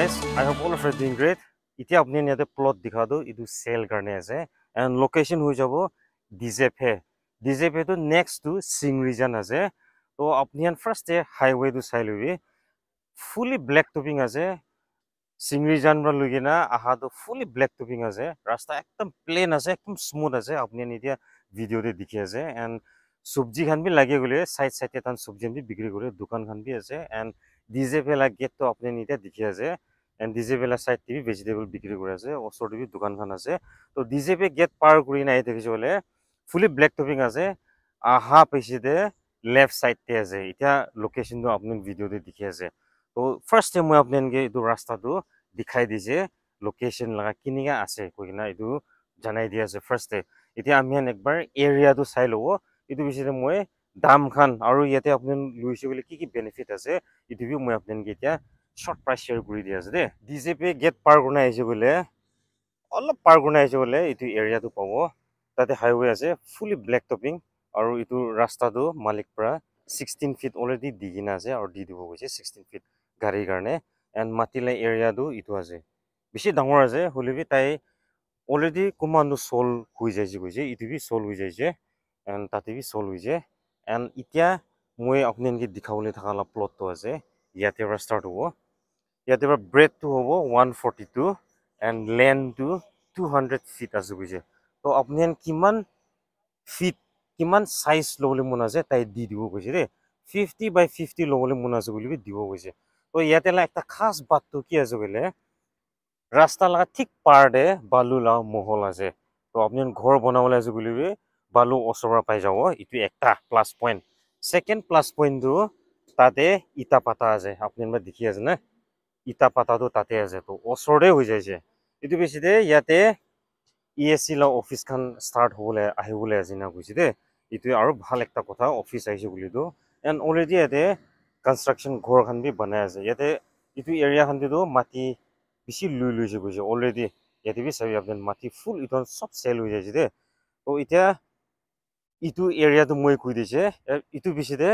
guys, I hope all of you are doing great. এতিয়া আপনি ইয়াতে প্লট দেখা দো ইটো সেল কাৰণে আছে and location হৈ যাব ডিজেপে ডিজেপে তো next to সিংৰিজান আছে তো আপনি ফাৰ্স্ট হাইওয়ে তো চাই লবি fully black topping আছে সিংৰিজান পৰা লৈ না আহা তো fully black topping আছে ৰাস্তা একদম প্লেন আছে একদম স্মুথ আছে আপনি এতিয়া ভিডিওতে দেখি আছে and সবজি খান বি লাগে গলে সাইড সাইডে তান সবজি বি বিক্রি করে দোকান খান বি আছে and ডিজেপেলা গেট তো আপনি এতিয়া দেখি আছে and ডিজেপেলা সাইড টিভি ভেজিটেবল বিক্রি করে আছে ওচৰ টিভি দোকান খান আছে তো ডিজেপে গেট পাৰ কৰি নাই দেখিছে বলে ফুলি ব্ল্যাক টপিং আছে আহা পেছিতে লেফট সাইডতে আছে এতিয়া লোকেশনটো আপনি ভিডিওতে দেখি আছে তো ফার্স্ট টাইম মই আপনাকে এইটো ৰাস্তাটো দেখাই দিছে লোকেশন লাগা কিনিগা আছে কইনা এইটো জানাই দি আছে ফার্স্ট এতিয়া আমি একবাৰ এৰিয়াটো চাই লব এইটো বিশেষে মই দাম খান আৰু ইয়াতে আপনি লুইছে বলে কি বেনিফিট আছে এইটো বি মই আপনাকে এতিয়া শর্ট প্রাইস শেয়ার করে দি আছে দে ডিজেপি গেট পার করনা আইছে বলে অলপ পার করনা আইছে বলে এইটো এরিয়াটো পাব তাতে হাইওয়ে আছে ফুলি ব্ল্যাক টপিং আৰু এইটো ৰাস্তাটো মালিক পৰা 16 ফিট অলৰেডি দিগিনা আছে আৰু দি দিব গৈছে 16 ফিট গাড়ীৰ কাৰণে এন্ড মাটিলা এৰিয়াটো ইটো আছে বেছি ডাঙৰ আছে হলিবি তাই অলরেডি কমান্ডো সোল হৈ যাইছে গৈছে ইটো বি সোল হৈ যাইছে এন্ড তাতে বি সোল হৈ যায় এন্ড ইতিয়া মই আপোনাক দেখাবলৈ থাকা প্লটটো আছে ইয়াতে ষ্টাৰ্ট হ'ব ইয়াতে ব্ৰেড to হ'ব 142 and land to 200 feet আছে বুঝে তো আপনি কিমান ফিট কিমান সাইজ লবলে মন আছে তাই দি দিব কইছে রে 50 by 50 লবলে মন আছে বলি দিব কইছে তো ইয়াতে একটা খাস বাতটো কি আছে বলে রাস্তা লাগা ঠিক পারদে বালু লা মহল আছে তো আপনি ঘর বনাবলে আছে বলি বালু ওচৰা পাই যাব ইটো একটা প্লাস পয়েন্ট সেকেন্ড প্লাস পয়েন্টটো তাতে ইটা পাতা আছে আপনি দেখি আছে না ইটা পাতাটো তাতে আছে তো ওচৰতে হৈ যাইছে এইটো বেছি দে ইয়াতে ইএসসি লা অফিস খান স্টার্ট হবলে আহিবলে আছে না কইছে দে ইটো আৰু ভাল একটা কথা অফিস আইছে বলি তো এন্ড অলৰেডি ইয়াতে কনস্ট্ৰাকশন ঘৰ খান বি বনাই আছে ইয়াতে ইটো এরিয়া খান দিটো মাটি বেছি লুই লইছে কইছে অলরেডি ইয়াতে বি চাবি আপনি মাটি ফুল ইটো সব সেল হৈ যাইছে দে তো এতিয়া ইটো এরিয়াটো মই কই দিছে ইটো বেছি দে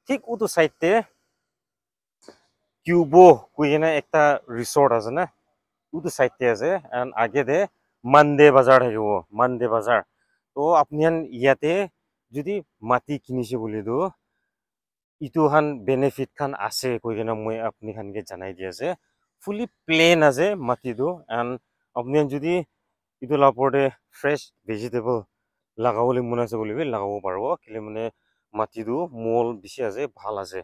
ঠিক উটো সাইডতে কিউবো কইনা একটা রিসর্ট আছে না উটো সাইডতে আছে এন্ড আগে দে মানডে বাজার থাকিব মানডে বাজার তো আপনি ইয়াতে যদি মাটি কিনিছে বলি তো ইটো খান বেনিফিট খান আছে কইনা মই আপনি খানকে জানাই দি আছে ফুলি প্লেন আছে মাটিটো এন্ড আপনি যদি ইটো লাপৰতে ফ্রেশ ভেজিটেবল লাগাবলে মন আছে বলি লাগাব পারবো কেলে মানে মাটিটো মল বেশি আছে ভাল আছে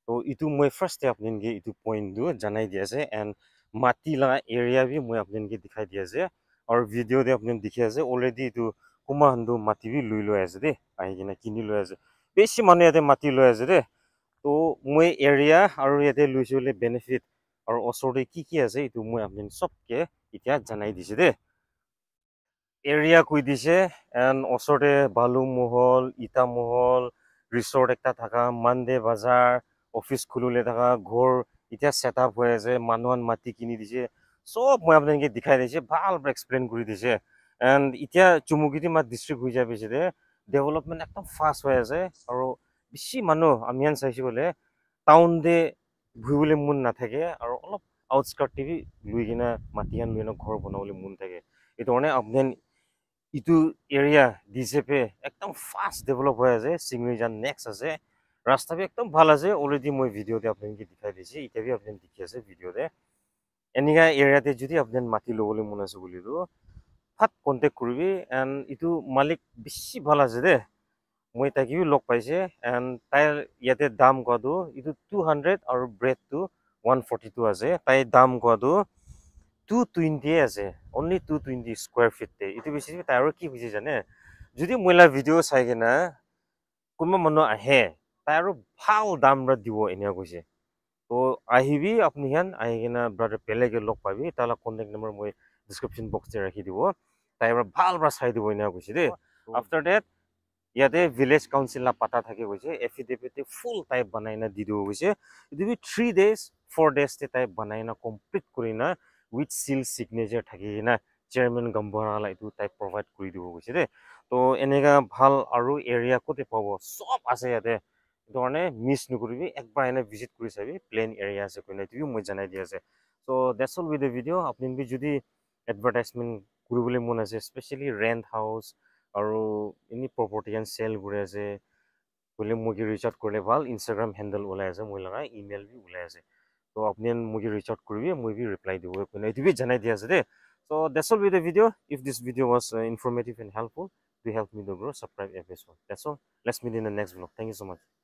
তো ইটো মই ফার্স্ট আপনাকে ইটো পয়েন্টটো জানাই দি আছে এন্ড মাটি লাগা এরিয়া বি মই আপনাকে দেখাই দি আছে আৰু ভিডিও দে আপনি দেখি আছে অলরেডি ইটো কুমাহান্দু মাটি বি লৈ আছে দে আহি কিনা কিনি লৈ আছে বেছি মানুহ ইয়াতে মাটি লৈ আছে দে তো মই এরিয়া আৰু ইয়াতে লৈছে বলে বেনিফিট আৰু ওচৰতে কি আছে ইটো মই আপোনাক সবকে এতিয়া জানাই দিছে দে এরিয়া কই দিছে এন্ড ওচৰতে বালু মহল ইটা মহল রিসর্ট একটা থাকা মানডে বাজার অফিস খুলুলে থাকা ঘর এতিয়া সেট আপ হৈ আছে মানুহান মাটি কিনি দিছে সব মই আপোনাকে দেখাই দিছে ভাল এক্সপ্লেইন কৰি দিছে এন্ড এতিয়া চুমুকিটি মা ডিস্ট্ৰিক্ট হৈ যায় বেছি দে ডেভেলপমেন্ট একদম ফাস্ট হৈ আছে আৰু বেছি মানুহ আমি চাইছে বলে টাউন দে ঘুৰিবলে মন নাথাকে আৰু অলপ আউটস্কাৰ্ট টিভি লৈ কিনা মাটিহান লৈ ঘৰ বনাবলে মন থাকে এইটো মানে আপনি ইটো এৰিয়া ডিজেপে একদম ফাস্ট ডেভেলপ হৈ আছে সিংৰিজান নেক্সট আছে রাস্তা বি একদম ভাল আছে অলরেডি মই ভিডিওতে আপনাকে দেখাই দিছি এটা বি আপনি দেখি আছে ভিডিওতে এনেকা এরিয়াতে যদি আপনি মাটি লবলে মন আছে বলি তো ফাট কন্টেক্ট করবি এন্ড ইটো মালিক বেশি ভাল আছে দে মই তাকে লগ পাইছে এন্ড তাই ইয়াতে দাম কোৱাটো ইটো 200 আৰু ব্ৰেডটো 142 আছে তাই দাম কোৱাটো 220 আছে only 220 স্কয়াৰ ফিট তে ইটো বেছি তাই আৰু কি হৈছে জানে যদি মইলা ভিডিও চাই কিনা কোনবা মানুহ আহে তাই আৰু ভাল দাম দিব এনে কৈছে তো আহিবি আপনি হান আহি কিনা ব্রাদার বেলেগে লগ পাবি তালা কন্টাক্ট নাম্বার মই ডেসক্রিপশন বক্সে রাখি দিব তাই ভাল চাই দিব এনে কৈছে দে আফটার দ্যাট ইয়াতে ভিলেজ কাউন্সিল না পাতা থাকে কৈছে এফিডেভিট ফুল টাইপ বনাই না দি দিব কৈছে ইটো 3 days 4 days তে টাইপ বনাই না কমপ্লিট কৰি না উইথ সিল সিগনেচাৰ থাকি না চেয়াৰম্যান গম্বৰালা ইটো টাইপ প্ৰভাইড কৰি দিব কৈছে দে তো এনেকা ভাল আৰু এৰিয়া কোতে পাব সব আছে ইয়াতে ধৰণে মিস নকৰিবি একবাৰ এনে ভিজিট কৰি চাবি প্লেন এৰিয়া আছে কইনা ইটো মই জানাই দি আছে so that's all with the video apni bi jodi advertisement kuribole mon ase especially rent house aru any property and sell gure ase bole mugi reach out korle bhal Instagram handle ulai ase moi laga email bi ulai ase so apni mugi reach out koribe moi bi reply dibo kone etu bi janai dia ase de so that's all with the video if this video was informative and helpful do help me to grow subscribe episode that's all let's meet in the next vlog thank you so much